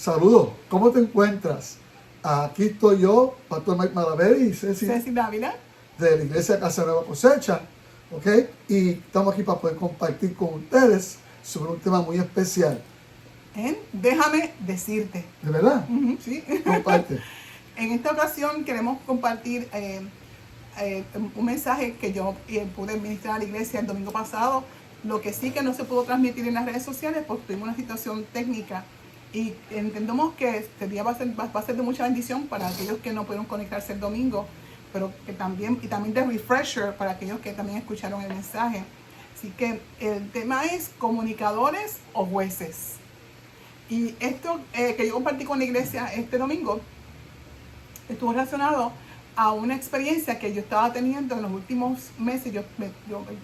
Saludos, ¿cómo te encuentras? Aquí estoy yo, Pastor Mike Malaver y Ceci Dávila, de la Iglesia Casa Nueva Cosecha, ¿ok? Y estamos aquí para poder compartir con ustedes sobre un tema muy especial. Déjame decirte. ¿De verdad? Sí. Comparte. En esta ocasión queremos compartir un mensaje que yo pude ministrar a la iglesia el domingo pasado. Lo que sí que no se pudo transmitir en las redes sociales porque tuvimos una situación técnica y entendemos que este día va a ser de mucha bendición para aquellos que no pudieron conectarse el domingo, pero que también de refresher para aquellos que también escucharon el mensaje. Así que el tema es comunicadores o jueces. Y esto que yo compartí con la iglesia este domingo estuvo relacionado a una experiencia que yo estaba teniendo en los últimos meses. El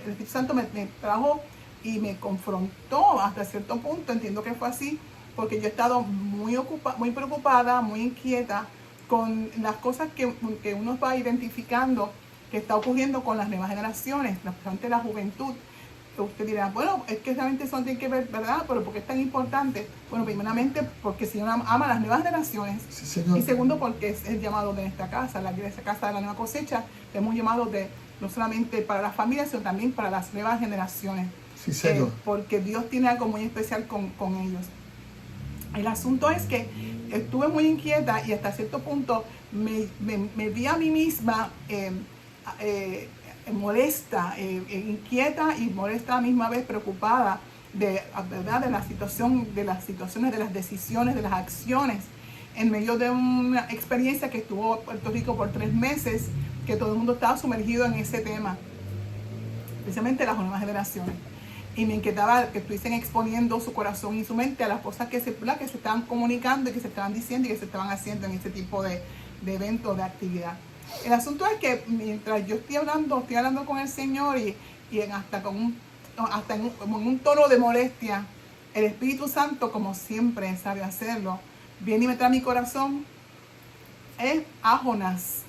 Espíritu Santo me trajo y me confrontó hasta cierto punto. Entiendo que fue así porque yo he estado muy preocupada, muy inquieta con las cosas que uno va identificando que está ocurriendo con las nuevas generaciones, especialmente la juventud. Usted dirá, bueno, es que realmente eso no tiene que ver, ¿verdad? Pero ¿por qué es tan importante? Bueno, primeramente porque el Señor ama a las nuevas generaciones. Sí, señor. Y segundo porque es el llamado de esta casa, la iglesia Casa de la Nueva Cosecha. Hemos llamado no solamente para las familias, sino también para las nuevas generaciones. Sí, señor. Porque Dios tiene algo muy especial con ellos. El asunto es que estuve muy inquieta y hasta cierto punto me vi a mí misma molesta, inquieta y molesta a la misma vez, preocupada ¿verdad? de las situaciones, de las decisiones, de las acciones, en medio de una experiencia que estuvo en Puerto Rico por 3 meses, que todo el mundo estaba sumergido en ese tema, especialmente las nuevas generaciones. Y me inquietaba que estuviesen exponiendo su corazón y su mente a las cosas que se estaban comunicando y que se estaban diciendo y que se estaban haciendo en ese tipo de eventos, de actividad. El asunto es que mientras yo estoy hablando con el Señor y hasta en un tono de molestia, el Espíritu Santo, como siempre sabe hacerlo, viene y me trae a mi corazón a Jonás.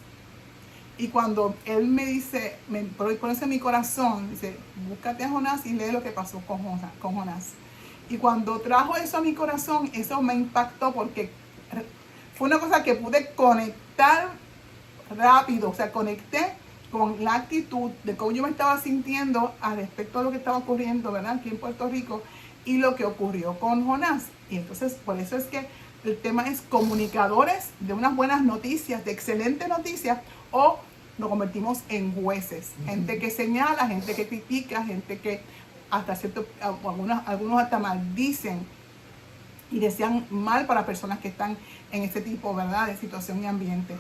Y cuando Él me dice, me pone en mi corazón, dice, búscate a Jonás y lee lo que pasó con Jonás. Y cuando trajo eso a mi corazón, eso me impactó porque fue una cosa que pude conectar rápido, o sea, conecté con la actitud de cómo yo me estaba sintiendo al respecto a lo que estaba ocurriendo, ¿verdad? Aquí en Puerto Rico y lo que ocurrió con Jonás. Y entonces, por eso es que el tema es comunicadores de unas buenas noticias, de excelentes noticias, o nos convertimos en jueces. Gente que señala, gente que critica, gente que hasta cierto, algunos hasta maldicen y desean mal para personas que están en este tipo, ¿verdad?, de situación y ambiente.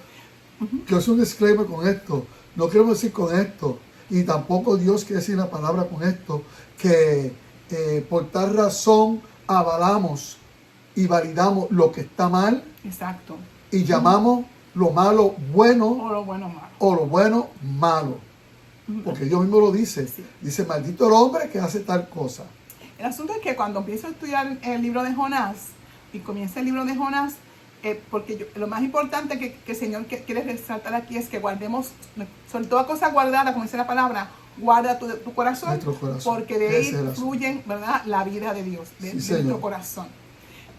Quiero hacer un disclaimer con esto. No queremos decir con esto, y tampoco Dios quiere decir la palabra con esto, que por tal razón avalamos y validamos lo que está mal. Exacto. Y llamamos lo malo bueno o lo bueno malo. O lo bueno malo. Porque Dios mismo lo dice. Sí. Dice, maldito el hombre que hace tal cosa. El asunto es que cuando empiezo a estudiar el libro de Jonás, y comienza el libro de Jonás, porque lo más importante que el Señor quiere resaltar aquí es que guardemos, sobre toda cosa guardada, como dice la palabra, guarda tu corazón, porque de ahí fluyen, ¿verdad?, la vida de Dios, de nuestro corazón.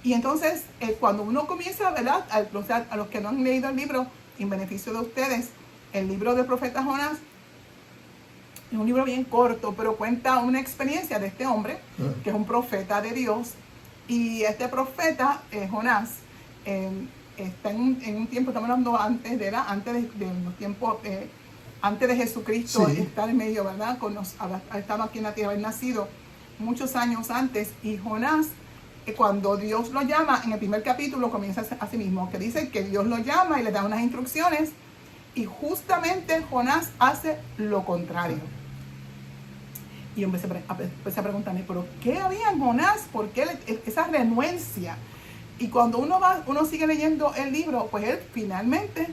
Y entonces, cuando uno comienza, ¿verdad?, a los que no han leído el libro, en beneficio de ustedes, el libro del profeta Jonás es un libro bien corto, pero cuenta una experiencia de este hombre, que es un profeta de Dios, y este profeta, Jonás, está en un tiempo, estamos hablando antes de los tiempos, antes de Jesucristo, sí, estar en medio, ¿verdad?, estaba aquí en la tierra, haber nacido muchos años antes. Y Jonás, cuando Dios lo llama, en el primer capítulo comienza así mismo, que dice que Dios lo llama y le da unas instrucciones, y justamente Jonás hace lo contrario. Y yo empecé a preguntarme, ¿pero qué había en Jonás? ¿Por qué esa renuencia? Y cuando uno sigue leyendo el libro, pues él finalmente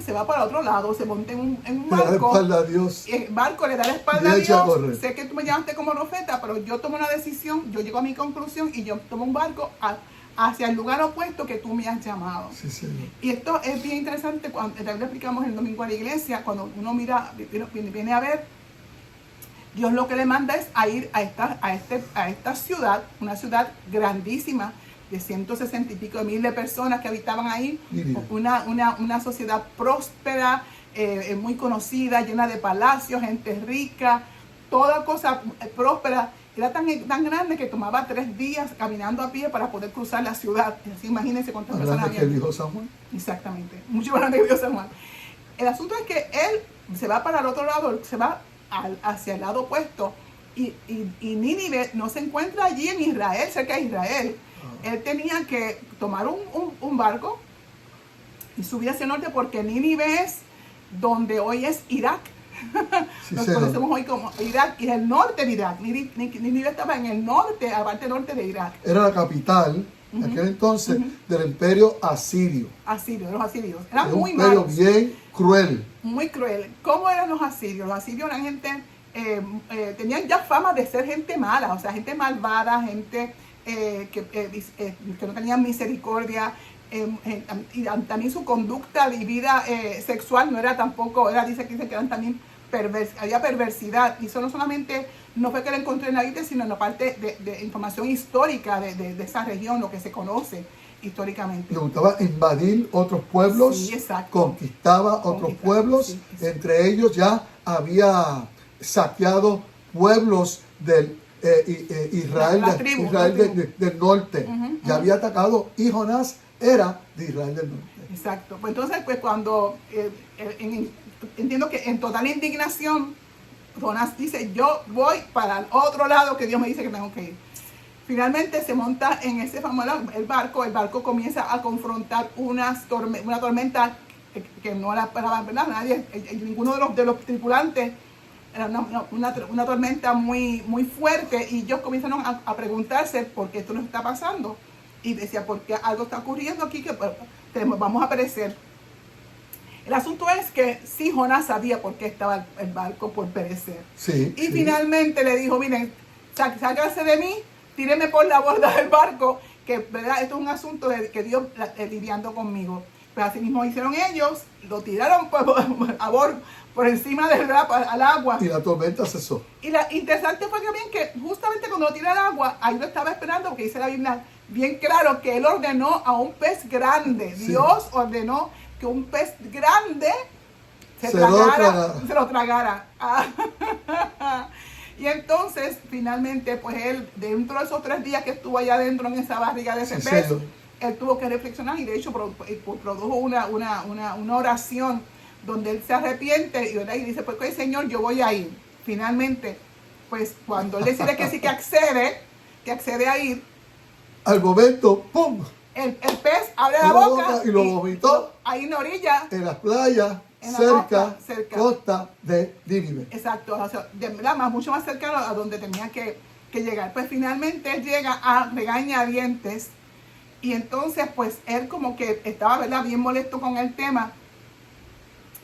se va para otro lado, se monta en un barco. Le da la espalda a Dios. El barco le da la espalda a Dios. Sé que tú me llamaste como profeta, pero yo tomo una decisión, yo llego a mi conclusión y yo tomo un barco hacia el lugar opuesto que tú me has llamado. Sí, señor. Y esto es bien interesante, cuando también lo explicamos el domingo a la iglesia, cuando uno viene a ver, Dios lo que le manda es a ir a esta ciudad, una ciudad grandísima, de 160 y pico de mil de personas que habitaban ahí, Nínive. una sociedad próspera, muy conocida, llena de palacios, gente rica, toda cosa próspera. Era tan grande que tomaba 3 días caminando a pie para poder cruzar la ciudad. Así, imagínense cuántas Más personas grande que había. el viejo San Juan. Exactamente, mucho más grande que el viejo San Juan. El asunto es que él se va para el otro lado, se va hacia el lado opuesto. Y Nínive no se encuentra allí en Israel, cerca de Israel. Él tenía que tomar un barco y subir hacia el norte, porque Nínive es donde hoy es Irak. Sí, Nos señor. conocemos hoy como Irak, y el norte de Irak. Nínive estaba en el norte, la parte norte de Irak. Era la capital en aquel entonces del imperio asirio. Asirios, los asirios. Era Eran un muy imperio malos, bien cruel. muy cruel. ¿Cómo eran los asirios? Los asirios eran gente, tenían ya fama de ser gente mala, o sea, gente malvada, gente que no tenían misericordia. Y también su conducta y vida sexual no era tampoco, dice que eran también había perversidad. Y eso no solamente no fue que lo encontré en la Biblia, sino en la parte de información histórica de esa región, lo que se conoce históricamente. Le gustaba invadir otros pueblos, Sí, exacto. conquistaba otros pueblos, sí. entre ellos ya había saqueado pueblos del Israel, La tribu. del norte, ya había atacado, y Jonás era de Israel del norte. Exacto. Pues entonces, pues cuando entiendo que en total indignación, Jonás dice, yo voy para el otro lado que Dios me dice que tengo que ir. Finalmente se monta en ese famoso el barco comienza a confrontar una tormenta que no la esperaba, ¿verdad? Nadie, ninguno de los tripulantes. Era una tormenta muy, muy fuerte, y ellos comenzaron a preguntarse por qué esto nos está pasando. Y decía, porque algo está ocurriendo aquí que vamos a perecer. El asunto es que sí, Jonás sabía por qué estaba el barco por perecer. Sí, Y sí. finalmente le dijo, miren, sáquense de mí, tírenme por la borda del barco, que ¿verdad? Esto es un asunto de que Dios lidiando conmigo. Pero así mismo hicieron ellos, lo tiraron por encima al agua. Y la tormenta cesó. Y la interesante fue que justamente cuando lo tira al agua, ahí lo estaba esperando, porque dice la Biblia bien claro que él ordenó a un pez grande. Sí. Dios ordenó que un pez grande se lo tragara. Y entonces, finalmente, pues él, dentro de esos 3 días que estuvo allá adentro en esa barriga de ese Sí, pez, señor. él tuvo que reflexionar, y de hecho produjo una oración donde él se arrepiente y dice, pues oye, Señor, yo voy a ir. Finalmente, pues cuando él decide que sí, que accede a ir, Al momento, ¡pum!, el pez abre la la boca boca y lo vomitó ahí en la orilla. en las playas En la cerca costa. de Nínive. Exacto, o sea, de verdad, mucho más cercano a donde tenía que llegar. Pues finalmente él llega a regañadientes, y entonces pues él como que estaba, ¿verdad?, bien molesto con el tema.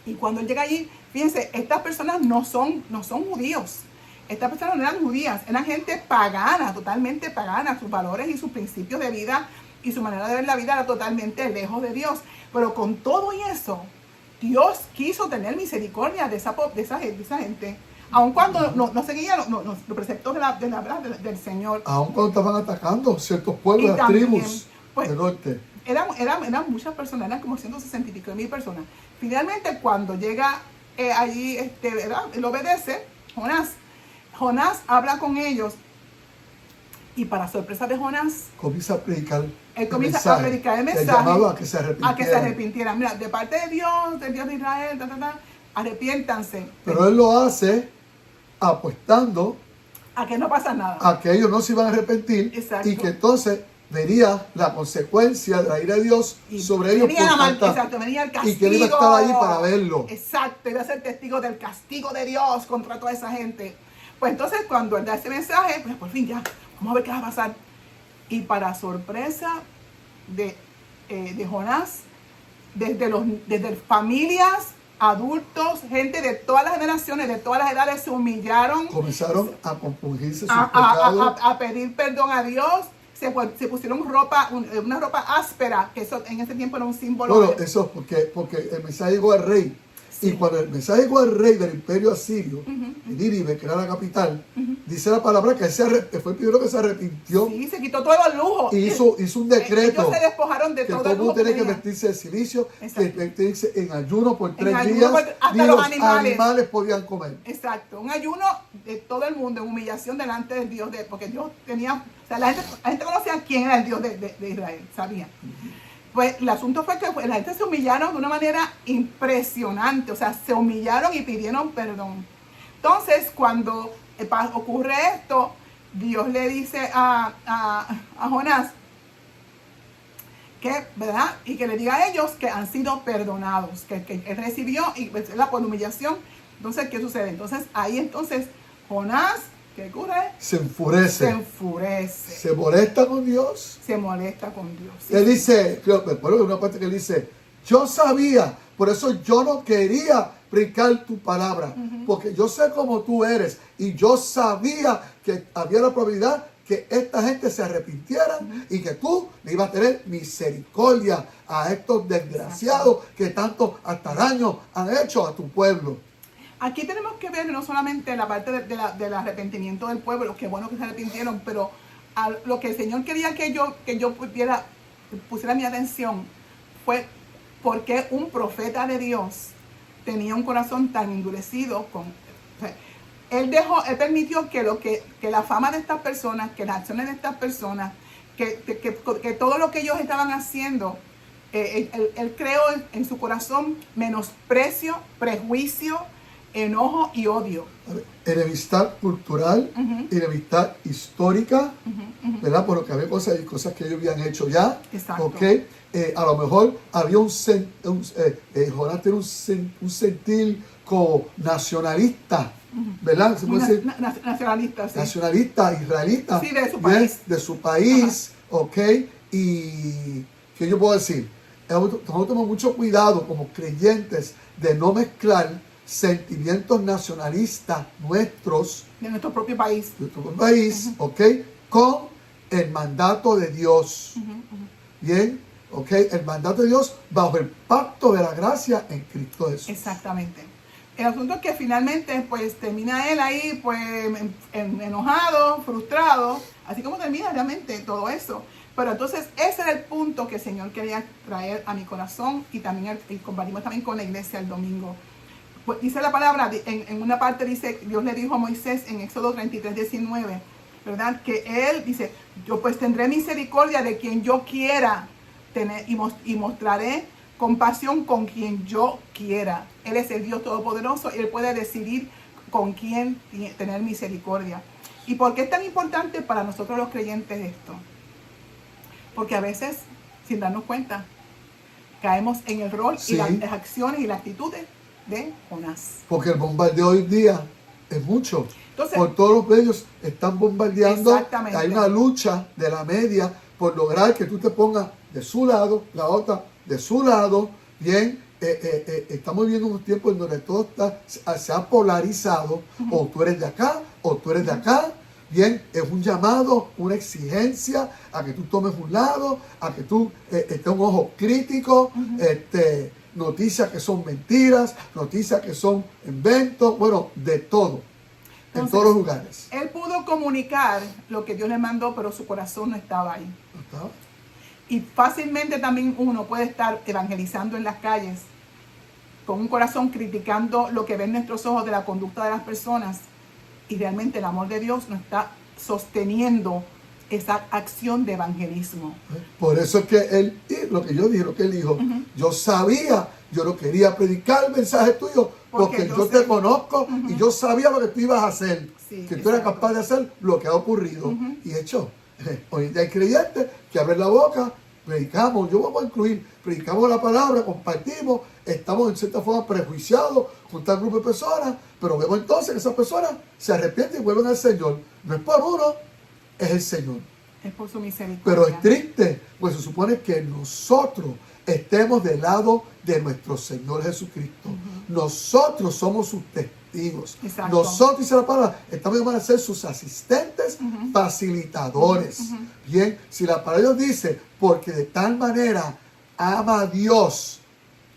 Y cuando él llega allí, fíjense, estas personas no son judíos. Estas personas no eran judías, eran gente pagana, totalmente pagana. Sus valores y sus principios de vida y su manera de ver la vida era totalmente lejos de Dios. Pero con todo y eso, Dios quiso tener misericordia de esa gente. Aun cuando no seguía los preceptos del Señor. Aun cuando estaban atacando ciertos pueblos, Y las también, tribus pues, del norte. Eran muchas personas, eran como 160 y pico de mil personas. Finalmente, cuando llega allí, ¿verdad?, él obedece, Jonás habla con ellos, y para sorpresa de Jonás, Comienza a predicar él comienza a predicar el mensaje, llamado a que se arrepintieran. Mira, de parte de Dios, del Dios de Israel, arrepiéntanse. Pero él lo hace apostando A que no pasa nada. a que ellos no se iban a arrepentir. Exacto. Y que entonces vería la consecuencia de la ira de Dios Y sobre ellos venía la falta. exacto, venía el castigo. Y que él iba a estar ahí para verlo. Exacto, iba a ser testigo del castigo de Dios contra toda esa gente. Pues entonces, cuando él da ese mensaje, pues por fin ya, vamos a ver qué va a pasar. Y para sorpresa de Jonás, desde familias, adultos, gente de todas las generaciones, de todas las edades, se humillaron. Comenzaron a compungirse sus pecados. A pedir perdón a Dios. Se pusieron una ropa áspera, que eso en ese tiempo era un símbolo. Bueno, eso porque el mensaje llegó al rey. Sí. Y cuando el mensaje llegó al rey del imperio asirio, en Nínive, que era la capital, dice la palabra que él fue el primero que se arrepintió. Sí, se quitó todos los lujos. Y hizo un decreto Ellos se despojaron de que todo todo el el mundo lujo que tiene que tenían. vestirse de silicio, que Exacto. vestirse en ayuno por 3 ayuno días, hasta ni los los animales. animales podían comer. Exacto, un ayuno de todo el mundo, en humillación delante del Dios, porque Dios tenía, o sea, la gente conocía quién era el Dios de Israel, sabía. Pues el asunto fue que la gente se humillaron de una manera impresionante, o sea, se humillaron y pidieron perdón. Entonces, cuando ocurre esto, Dios le dice a Jonás que, ¿verdad? Y que le diga a ellos que han sido perdonados, que él recibió y pues, por humillación. Entonces, ¿qué sucede? Entonces, ahí entonces Jonás, ¿qué ocurre? Se enfurece. Se enfurece. Se molesta con Dios. Se molesta con Dios. Sí. Él dice, creo que por una parte que él dice, yo sabía, por eso yo no quería brincar tu palabra, porque yo sé cómo tú eres y yo sabía que había la probabilidad que esta gente se arrepintiera y que tú le ibas a tener misericordia a estos desgraciados que tanto hasta daño han hecho a tu pueblo. Aquí tenemos que ver no solamente la parte del arrepentimiento del pueblo, que bueno que se arrepintieron, pero lo que el Señor quería que yo pusiera mi atención fue porque un profeta de Dios tenía un corazón tan endurecido él permitió que la fama de estas personas, que las acciones de estas personas, que todo lo que ellos estaban haciendo, él creó en su corazón menosprecio, prejuicio, enojo y odio. Enemistad cultural, enemistad histórica, ¿verdad? Por lo que había cosas que ellos habían hecho ya. Exacto. ¿Okay? A lo mejor había Jonás tiene un sentir como nacionalista, ¿verdad? ¿Se puede decir? Nacionalista, sí. Nacionalista, israelita. Sí, de su país. De su país, ¿ok? Y, ¿qué yo puedo decir? Nosotros tenemos mucho cuidado como creyentes de no mezclar sentimientos nacionalistas nuestros, de nuestro propio país, ¿ok? Con el mandato de Dios. Bien, ¿ok? El mandato de Dios bajo el pacto de la gracia en Cristo Jesús. Exactamente. El asunto es que finalmente pues termina él ahí pues enojado, frustrado, así como termina realmente todo eso. Pero entonces ese era el punto que el Señor quería traer a mi corazón y también y compartimos también con la iglesia el domingo. Pues dice la palabra, en una parte dice, Dios le dijo a Moisés en Éxodo 33, 19, ¿verdad? Que él dice, yo pues tendré misericordia de quien yo quiera tener y mostraré compasión con quien yo quiera. Él es el Dios Todopoderoso y Él puede decidir con quién tener misericordia. ¿Y por qué es tan importante para nosotros los creyentes esto? Porque a veces, sin darnos cuenta, caemos en el rol y las acciones y las actitudes de Jonás. Porque el bombardeo hoy día es mucho. Entonces, por todos los medios están bombardeando. Exactamente. Hay una lucha de la media por lograr que tú te pongas de su lado, la otra de su lado. Bien, estamos viviendo unos tiempos en donde todo se ha polarizado. O tú eres de acá o tú eres de acá. Bien, es un llamado, una exigencia a que tú tomes un lado, a que tú estés un ojo crítico, noticias que son mentiras, noticias que son inventos, bueno, de todo, entonces, en todos los lugares. Él pudo comunicar lo que Dios le mandó, pero su corazón no estaba ahí. ¿No estaba? Y fácilmente también uno puede estar evangelizando en las calles con un corazón criticando lo que ven nuestros ojos de la conducta de las personas y realmente el amor de Dios no está sosteniendo esa acción de evangelismo. Por eso es que él, lo que yo dije, lo que él dijo, yo sabía, yo no quería predicar el mensaje tuyo porque yo te conozco y yo sabía lo que tú ibas a hacer, que tú eras capaz de hacer lo que ha ocurrido. Y hecho, hoy en día hay creyentes que abren la boca, predicamos, yo vamos a incluir, predicamos la palabra, compartimos, estamos en cierta forma prejuiciados con tal grupo de personas, pero vemos entonces que esas personas se arrepienten y vuelven al Señor. No es por uno, es el Señor. Es por su misericordia. Pero es triste, pues se supone que nosotros estemos del lado de nuestro Señor Jesucristo. Nosotros somos sus testigos. Exacto. Nosotros, dice la palabra, estamos llamados a ser sus asistentes, facilitadores. Bien, si la palabra de Dios dice, porque de tal manera ama a Dios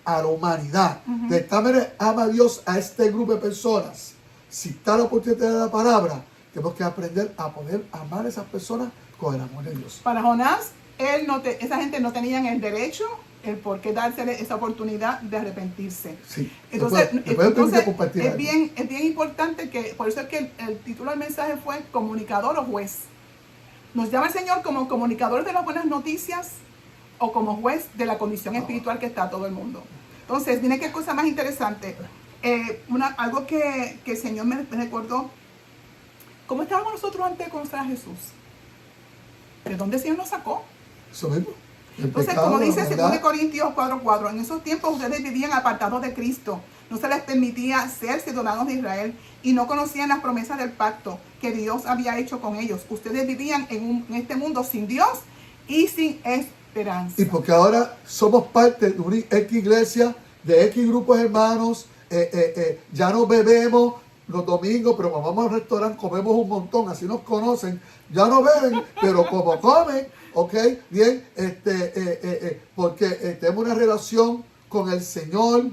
a la humanidad. De esta manera ama a Dios a este grupo de personas. Si está la oportunidad de la palabra, tenemos que aprender a poder amar a esas personas con el amor de Dios. Para Jonás, esa gente no tenían el derecho, el por qué dársele esa oportunidad de arrepentirse. Sí. Entonces, compartir es bien importante que, por eso es que el título del mensaje fue comunicador o juez. Nos llama el Señor como comunicador de las buenas noticias o como juez de la condición espiritual que está todo el mundo. Entonces, viene qué cosa más interesante. Algo que el Señor me recordó. ¿Cómo estábamos nosotros antes de conocer a Jesús? ¿De dónde el Señor nos sacó? Eso mismo. Entonces, como dice 2 Corintios 4:4, en esos tiempos ustedes vivían apartados de Cristo. No se les permitía ser ciudadanos de Israel y no conocían las promesas del pacto que Dios había hecho con ellos. Ustedes vivían en este mundo sin Dios y sin esperanza. Y porque ahora somos parte de una X iglesia, de X grupos hermanos, ya no bebemos los domingos, pero cuando vamos al restaurante comemos un montón, así nos conocen. Ya no beben, pero como comen, ok, bien, porque tenemos una relación con el Señor,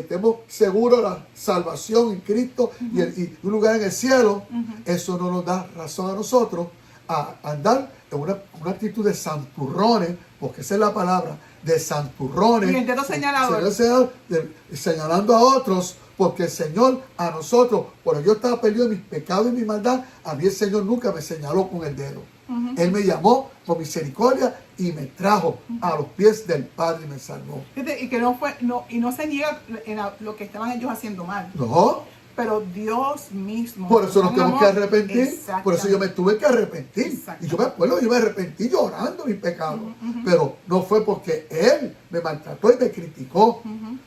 tenemos seguro la salvación en Cristo y un lugar en el cielo. Eso no nos da razón a nosotros a andar en una actitud de santurrones, porque esa es la palabra, de santurrones. Y el dedo señalador. Señalando a otros, porque el Señor a nosotros, por yo estaba perdido en mis pecados y mi maldad, a mí el Señor nunca me señaló con el dedo. Él me llamó con misericordia y me trajo a los pies del Padre y me salvó. Y que no se niega en lo que estaban ellos haciendo mal. No. Pero Dios mismo. Por eso nos tenemos que arrepentir. Por eso yo me tuve que arrepentir. Y yo me acuerdo, yo me arrepentí llorando mis pecados. Pero no fue porque Él me maltrató y me criticó.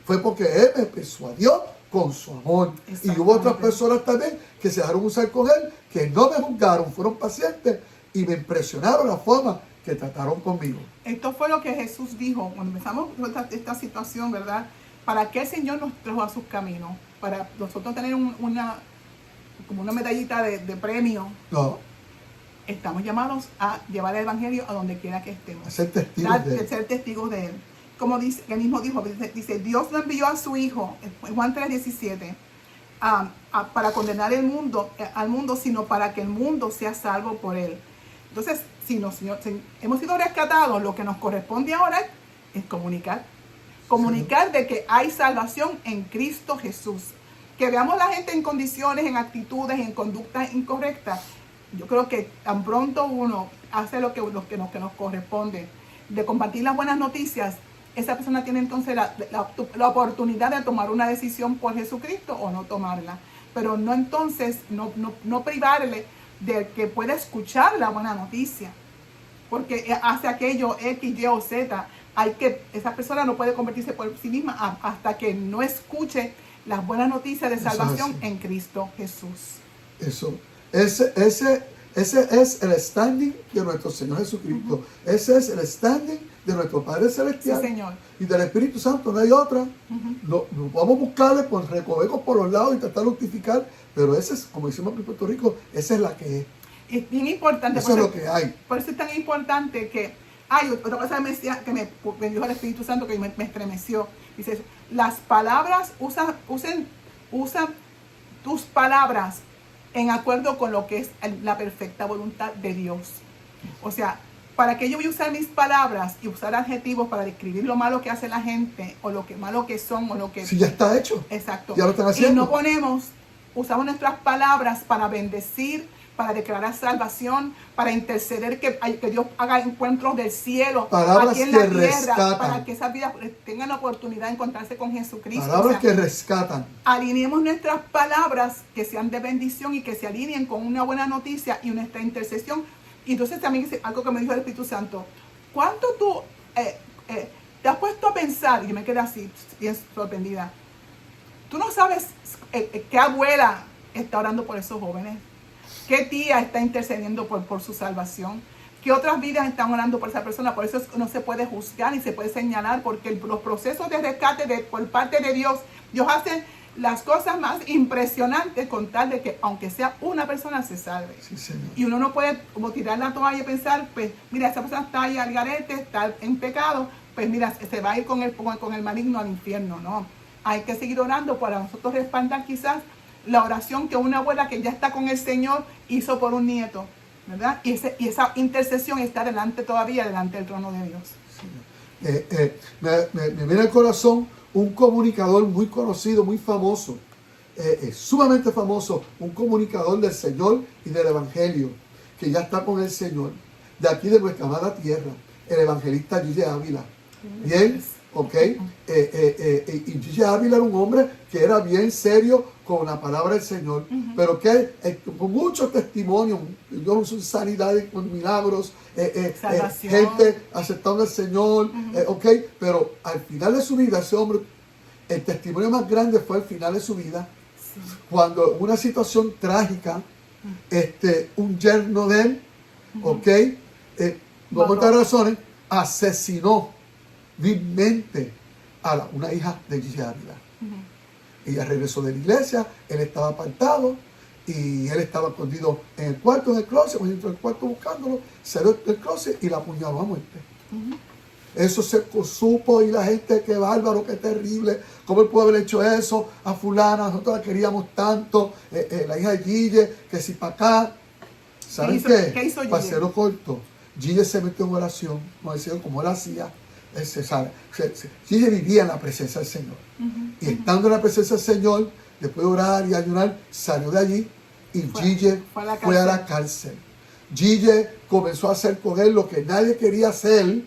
Fue porque Él me persuadió con su amor. Y hubo otras personas también que se dejaron usar con Él, que no me juzgaron, fueron pacientes y me impresionaron la forma que trataron conmigo. Esto fue lo que Jesús dijo cuando empezamos esta situación, ¿verdad? ¿Para qué el Señor nos trajo a sus caminos? Para nosotros tener como una medallita de premio. No. Estamos llamados a llevar el Evangelio a donde quiera que estemos. A ser testigos de Él. Ser testigos de Él. Como dice, él mismo dice, Dios no envió a su Hijo, en Juan 3:17, para condenar al mundo, sino para que el mundo sea salvo por Él. Entonces, si hemos sido rescatados, lo que nos corresponde ahora es comunicar. Comunicar de que hay salvación en Cristo Jesús. Que veamos a la gente en condiciones, en actitudes, en conductas incorrectas. Yo creo que tan pronto uno hace lo que nos corresponde, de compartir las buenas noticias, esa persona tiene entonces la oportunidad de tomar una decisión por Jesucristo o no tomarla. Pero no entonces, no privarle de que pueda escuchar la buena noticia. Porque hace aquello X, Y o Z. Esa persona no puede convertirse por sí misma hasta que no escuche las buenas noticias de salvación en Cristo Jesús. Ese es el standing de nuestro Señor Jesucristo. Ese es el standing de nuestro Padre Celestial. Sí, Señor. Y del Espíritu Santo, no hay otra. No vamos a buscarle por recovecos por los lados y tratar de justificar, pero ese es, como decimos en Puerto Rico, esa es la que es. Es bien importante. Eso es lo que hay. Por eso es tan importante que hay otra cosa que me dijo el Espíritu Santo que me estremeció. Dice, las palabras, usa tus palabras en acuerdo con lo que es la perfecta voluntad de Dios. O sea, ¿para qué yo voy a usar mis palabras y usar adjetivos para describir lo malo que hace la gente o lo que malo que son o lo que... Si ya está hecho. Exacto. Ya lo están haciendo. Y no usamos nuestras palabras para bendecir, para declarar salvación, para interceder que Dios haga encuentros del cielo palabras aquí en la que tierra, rescatan. para que esas vidas tengan la oportunidad de encontrarse con Jesucristo. Palabras que rescatan. Alineemos nuestras palabras que sean de bendición y que se alineen con una buena noticia y nuestra intercesión. Y entonces también es algo que me dijo el Espíritu Santo. ¿Cuánto tú te has puesto a pensar? Y yo me quedé así, bien sorprendida. Tú no sabes qué abuela está orando por esos jóvenes. ¿Qué tía está intercediendo por su salvación? ¿Qué otras vidas están orando por esa persona? Por eso no se puede juzgar ni se puede señalar, porque los procesos de rescate por parte de Dios hace las cosas más impresionantes con tal de que, aunque sea una persona, se salve. Sí, Señor. Y uno no puede como tirar la toalla y pensar, pues, mira, esa persona está ahí al garete, está en pecado, pues mira, se va a ir con el maligno al infierno, no. Hay que seguir orando para nosotros respaldar quizás la oración que una abuela que ya está con el Señor hizo por un nieto, ¿verdad? Y esa intercesión está todavía delante del trono de Dios. Me viene al corazón un comunicador muy conocido, muy famoso, sumamente famoso, un comunicador del Señor y del Evangelio, que ya está con el Señor, de aquí de nuestra amada tierra, el evangelista Gille Ávila. Bien, ok. Y Gille Ávila era un hombre que era bien serio con la palabra del Señor, pero que con muchos testimonios, sus sanidades con milagros, gente aceptando al Señor, ok. Pero al final de su vida, ese hombre, el testimonio más grande fue al final de su vida, cuando una situación trágica, un yerno de él, ok, no por muchas razones, asesinó vilmente a una hija de Gille Ávila. Ella regresó de la iglesia, él estaba apartado y él estaba escondido en el cuarto, en el closet, cuando entró en el cuarto buscándolo, salió del closet y la apuñaló a muerte. Eso se supo y la gente, qué bárbaro, qué terrible, cómo él pudo haber hecho eso a fulana, nosotros la queríamos tanto, la hija de Gille, que si para acá. ¿Saben qué? ¿Qué hizo Gille? Para hacerlo corto, Gille se metió en oración, como él hacía. Gille vivía en la presencia del Señor. Y estando en la presencia del Señor, después de orar y ayunar, salió de allí y Gille fue a la cárcel. Gille comenzó a hacer con él lo que nadie quería hacer.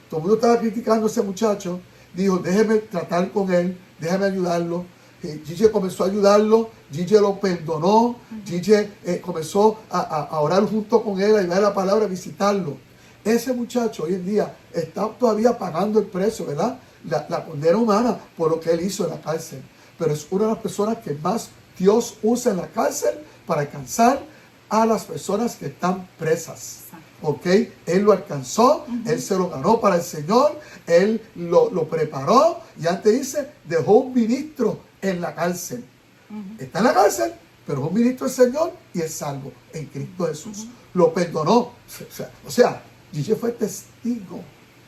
Todo el mundo estaba criticando a ese muchacho. Dijo, déjeme tratar con él, déjame ayudarlo. Gille comenzó a ayudarlo, Gille lo perdonó, Gille comenzó a orar junto con él, a llevar la palabra, a visitarlo. Ese muchacho hoy en día está todavía pagando el precio, ¿verdad? La condena humana por lo que él hizo en la cárcel. Pero es una de las personas que más Dios usa en la cárcel para alcanzar a las personas que están presas. ¿Ok? Él lo alcanzó, él se lo ganó para el Señor, él lo preparó y antes dice, dejó un ministro en la cárcel. Está en la cárcel, pero es un ministro del Señor y es salvo en Cristo Jesús. Lo perdonó. O sea, Gille fue testigo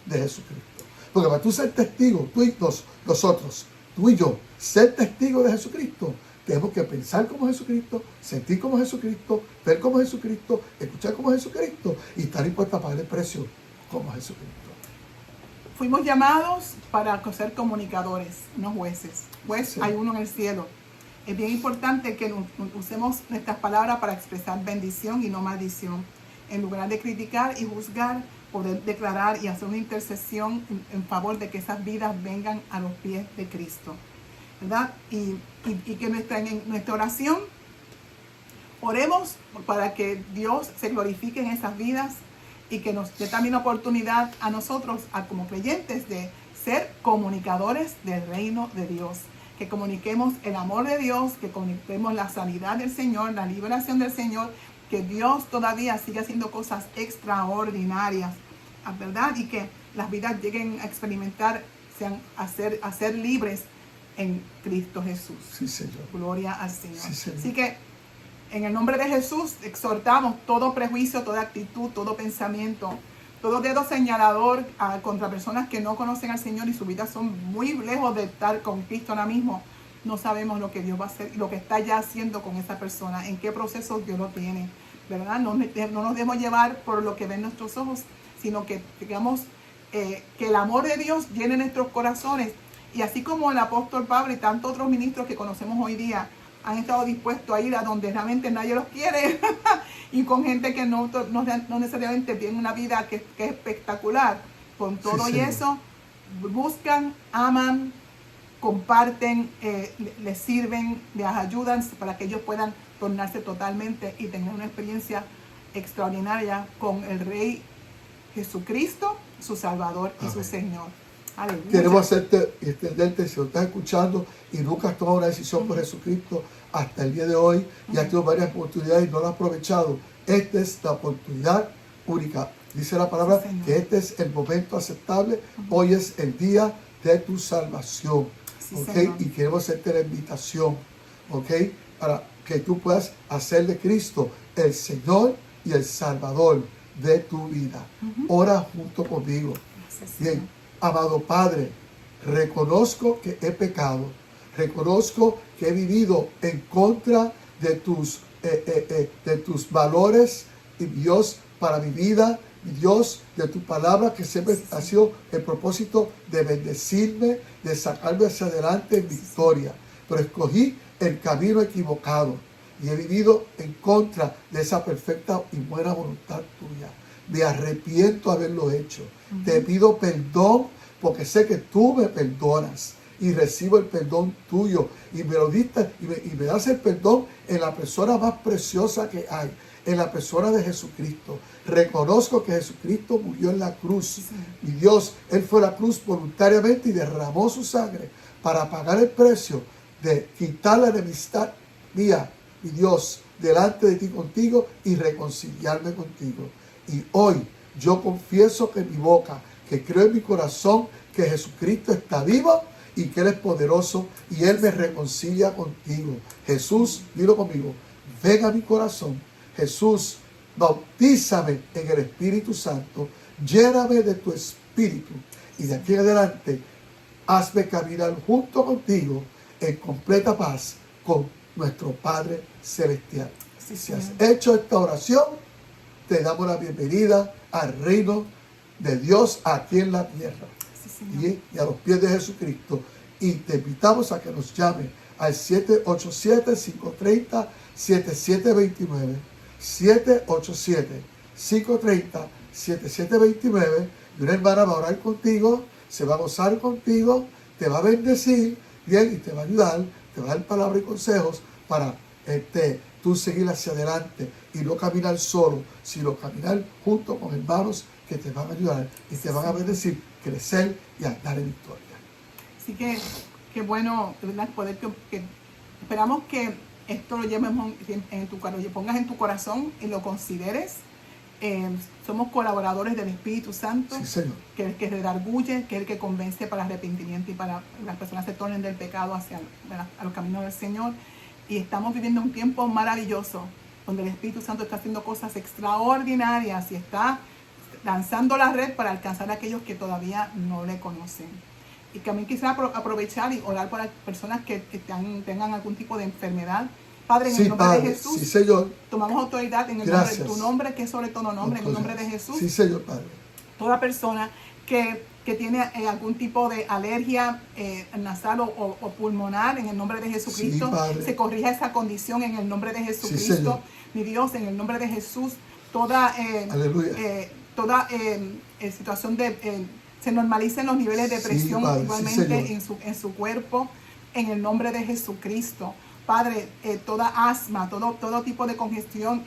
de Jesucristo. Porque para tú ser testigo, tú y nosotros, tú y yo, ser testigo de Jesucristo, tenemos que pensar como Jesucristo, sentir como Jesucristo, ver como Jesucristo, escuchar como Jesucristo y estar dispuesto a pagar el precio como Jesucristo. Fuimos llamados para ser comunicadores, no jueces. Juez hay uno en el cielo. Es bien importante que usemos nuestras palabras para expresar bendición y no maldición. En lugar de criticar y juzgar, poder declarar y hacer una intercesión en favor de que esas vidas vengan a los pies de Cristo, ¿verdad? Y que en nuestra oración oremos para que Dios se glorifique en esas vidas y que nos dé también oportunidad a nosotros, como creyentes, de ser comunicadores del reino de Dios. Que comuniquemos el amor de Dios, que comuniquemos la sanidad del Señor, la liberación del Señor, que Dios todavía sigue haciendo cosas extraordinarias, ¿verdad? Y que las vidas lleguen a experimentar, a ser libres en Cristo Jesús. Sí, Señor. Gloria al Señor. Sí, Señor. Así que en el nombre de Jesús exhortamos todo prejuicio, toda actitud, todo pensamiento, todo dedo señalador contra personas que no conocen al Señor y sus vidas son muy lejos de estar con Cristo ahora mismo. No sabemos lo que Dios va a hacer, lo que está ya haciendo con esa persona, en qué proceso Dios lo tiene, ¿verdad? No nos debemos llevar por lo que ven nuestros ojos, sino que digamos que el amor de Dios llene nuestros corazones. Y así como el apóstol Pablo y tantos otros ministros que conocemos hoy día han estado dispuestos a ir a donde realmente nadie los quiere y con gente que no necesariamente tiene una vida que es espectacular. Con todo y eso, buscan, aman, comparten, les sirven, les ayudan para que ellos puedan tornarse totalmente y tener una experiencia extraordinaria con el Rey Jesucristo, su Salvador y su Señor. Aleluya. Queremos hacerte y extenderte, si lo estás escuchando y nunca has tomado una decisión por Jesucristo hasta el día de hoy, y has tenido varias oportunidades y no las has aprovechado. Esta es la oportunidad única. Dice la palabra que este es el momento aceptable. Hoy es el día de tu salvación. ¿Okay? Y queremos hacerte la invitación, ¿okay? Para que tú puedas hacer de Cristo el Señor y el Salvador de tu vida. Ora junto conmigo. Bien, amado Padre, reconozco que he pecado, reconozco que he vivido en contra de tus valores, y Dios, para mi vida, Dios, de tu palabra, que siempre ha sido el propósito de bendecirme, de sacarme hacia adelante en victoria. Pero escogí el camino equivocado y he vivido en contra de esa perfecta y buena voluntad tuya. Me arrepiento de haberlo hecho. Te pido perdón porque sé que tú me perdonas y recibo el perdón tuyo y me lo diste y me das el perdón en la persona más preciosa que hay, en la persona de Jesucristo. Reconozco que Jesucristo murió en la cruz. Mi Dios, Él fue a la cruz voluntariamente y derramó su sangre para pagar el precio de quitar la enemistad mía, mi Dios, delante de ti contigo y reconciliarme contigo. Y hoy yo confieso que en mi boca, que creo en mi corazón que Jesucristo está vivo y que Él es poderoso y Él me reconcilia contigo. Jesús, dilo conmigo, ven a mi corazón. Jesús, bautízame en el Espíritu Santo, lléname de tu Espíritu y de aquí en adelante hazme caminar junto contigo en completa paz con nuestro Padre Celestial. Si has hecho esta oración, te damos la bienvenida al reino de Dios aquí en la tierra y a los pies de Jesucristo. Y te invitamos a que nos llame al 787-530-7729. 787-530-7729. Y una hermana va a orar contigo, se va a gozar contigo, te va a bendecir, bien, y te va a ayudar, te va a dar palabra y consejos para tú seguir hacia adelante y no caminar solo, sino caminar junto con hermanos que te van a ayudar y te van a bendecir, crecer y andar en victoria. Así que qué bueno, ¿verdad? Poder que esperamos que esto lo llevemos lo pongas en tu corazón y lo consideres. Somos colaboradores del Espíritu Santo, sí, Señor, que es el que redarguye, que es el que convence para el arrepentimiento y para que las personas se tornen del pecado hacia a los caminos del Señor. Y estamos viviendo un tiempo maravilloso donde el Espíritu Santo está haciendo cosas extraordinarias y está lanzando la red para alcanzar a aquellos que todavía no le conocen. Y que a mí quisiera aprovechar y orar por las personas que tengan algún tipo de enfermedad. Padre, en el nombre de Jesús, sí, Señor, tomamos autoridad en el nombre de tu nombre, que es sobre todo nombre, en el nombre de Jesús. Sí, Señor, Padre. Toda persona que tiene algún tipo de alergia nasal o pulmonar, en el nombre de Jesucristo, sí, se corrija esa condición en el nombre de Jesucristo. Sí, mi Dios, en el nombre de Jesús, toda situación se normalicen los niveles de presión, Padre, igualmente en su cuerpo, en el nombre de Jesucristo. Padre, toda asma, todo tipo de congestión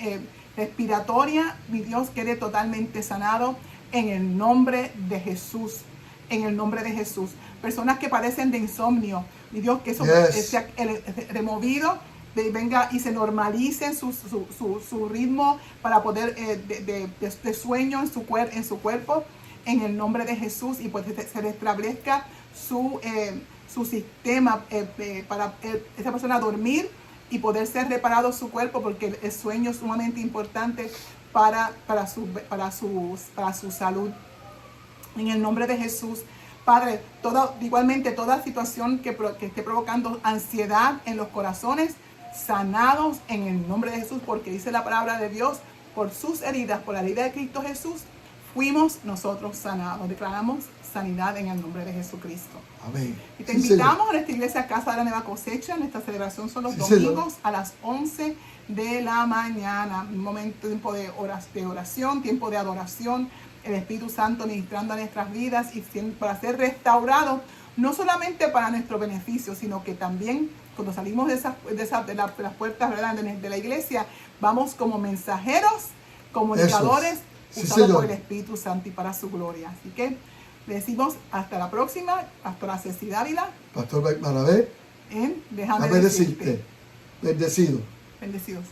respiratoria, mi Dios, quede totalmente sanado en el nombre de Jesús. En el nombre de Jesús. Personas que padecen de insomnio, mi Dios, que eso sea removido, venga y se normalice su ritmo para poder de sueño en su cuerpo, en el nombre de Jesús, y pues se restablezca su sistema para esa persona dormir y poder ser reparado su cuerpo, porque el sueño es sumamente importante para su salud. En el nombre de Jesús, Padre, igualmente toda situación que esté provocando ansiedad en los corazones, sanados en el nombre de Jesús, porque dice la palabra de Dios, por sus heridas, por la herida de Cristo Jesús, fuimos nosotros sanados. Declaramos sanidad en el nombre de Jesucristo. Amén. Y te invitamos a nuestra iglesia Casa de la Nueva Cosecha. Nuestra celebración son los domingos a las 11 de la mañana. Un momento, tiempo de oración, tiempo de adoración. El Espíritu Santo ministrando a nuestras vidas y para ser restaurados, no solamente para nuestro beneficio, sino que también cuando salimos de las puertas, ¿verdad?, de la iglesia, vamos como mensajeros, comunicadores, usados por el Espíritu Santo y para su gloria. Así que le decimos hasta la próxima. Pastora Ceci Dávila. Pastor Mike Malavé. Déjame decirte. Bendecido. Bendecidos.